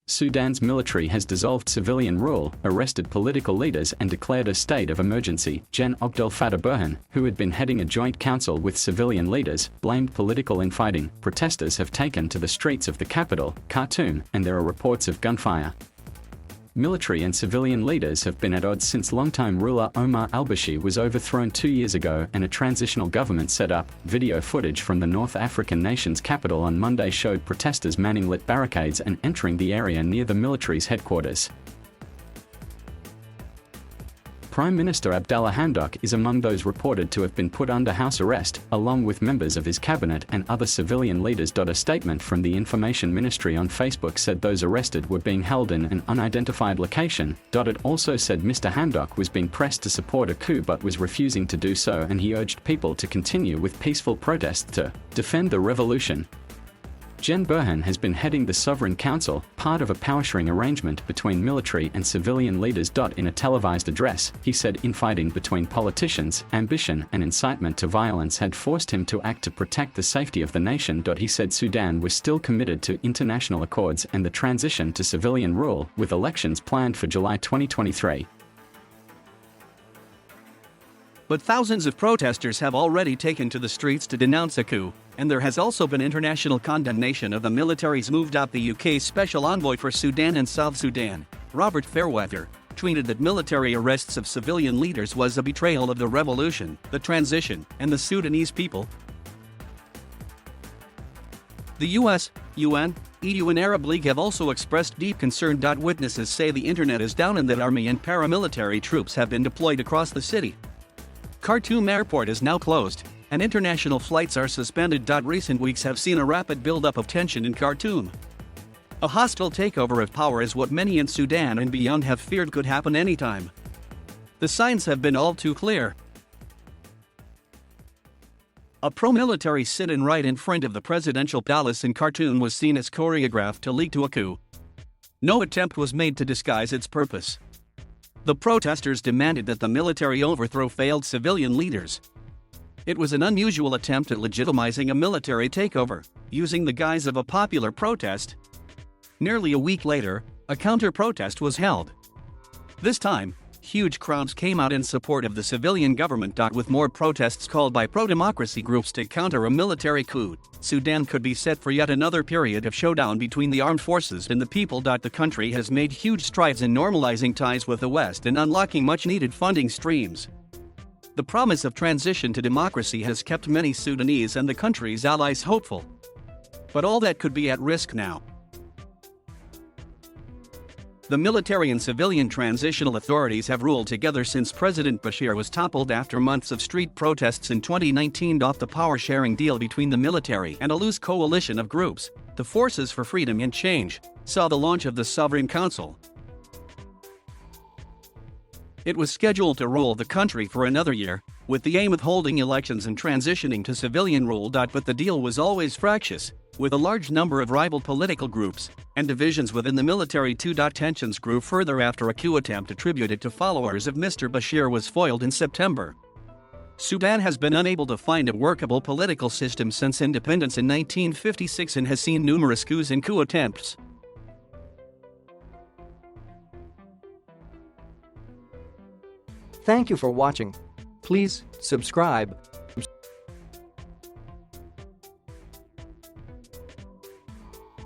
Sudan's military has dissolved civilian rule, arrested political leaders and declared a state of emergency. Gen. Abdel Fattah Burhan, who had been heading a joint council with civilian leaders, blamed political infighting. Protesters have taken to the streets of the capital, Khartoum, and there are reports of gunfire. Military and civilian leaders have been at odds since longtime ruler Omar al-Bashir was overthrown 2 years ago and a transitional government set up. Video footage from the North African nation's capital on Monday showed protesters manning lit barricades and entering the area near the military's headquarters. Prime Minister Abdel Fattah is among those reported to have been put under house arrest, along with members of his cabinet and other civilian leaders. A statement from the Information Ministry on Facebook said those arrested were being held in an unidentified location. It also said Mr. Fattah was being pressed to support a coup but was refusing to do so, and he urged people to continue with peaceful protests to defend the revolution. Gen. Burhan has been heading the Sovereign Council, part of a power-sharing arrangement between military and civilian leaders. In a televised address, he said infighting between politicians, ambition and incitement to violence had forced him to act to protect the safety of the nation. He said Sudan was still committed to international accords and the transition to civilian rule, with elections planned for July 2023. But thousands of protesters have already taken to the streets to denounce a coup, and there has also been international condemnation of the military's move. The UK's Special Envoy for Sudan and South Sudan, Robert Fairweather, tweeted that military arrests of civilian leaders was a betrayal of the revolution, the transition, and the Sudanese people. The US, UN, EU and Arab League have also expressed deep concern. Witnesses say the internet is down and that army and paramilitary troops have been deployed across the city. Khartoum airport is now closed, and international flights are suspended. Recent weeks have seen a rapid buildup of tension in Khartoum. A hostile takeover of power is what many in Sudan and beyond have feared could happen anytime. The signs have been all too clear. A pro-military sit-in right in front of the presidential palace in Khartoum was seen as choreographed to lead to a coup. No attempt was made to disguise its purpose. The protesters demanded that the military overthrow failed civilian leaders. It was an unusual attempt at legitimizing a military takeover, using the guise of a popular protest. Nearly a week later, a counter-protest was held. This time, huge crowds came out in support of the civilian government. With more protests called by pro-democracy groups to counter a military coup, Sudan could be set for yet another period of showdown between the armed forces and the people. The country has made huge strides in normalizing ties with the West and unlocking much-needed funding streams. The promise of transition to democracy has kept many Sudanese and the country's allies hopeful. But all that could be at risk now. The military and civilian transitional authorities have ruled together since President Bashir was toppled after months of street protests in 2019. The power-sharing deal between the military and a loose coalition of groups, the Forces for Freedom and Change, saw the launch of the Sovereign Council. It was scheduled to rule the country for another year, with the aim of holding elections and transitioning to civilian rule. But the deal was always fractious, with a large number of rival political groups and divisions within the military too. Tensions grew further after a coup attempt attributed to followers of Mr. Bashir was foiled in September. Sudan has been unable to find a workable political system since independence in 1956 and has seen numerous coups and coup attempts. Thank you for watching. Please subscribe.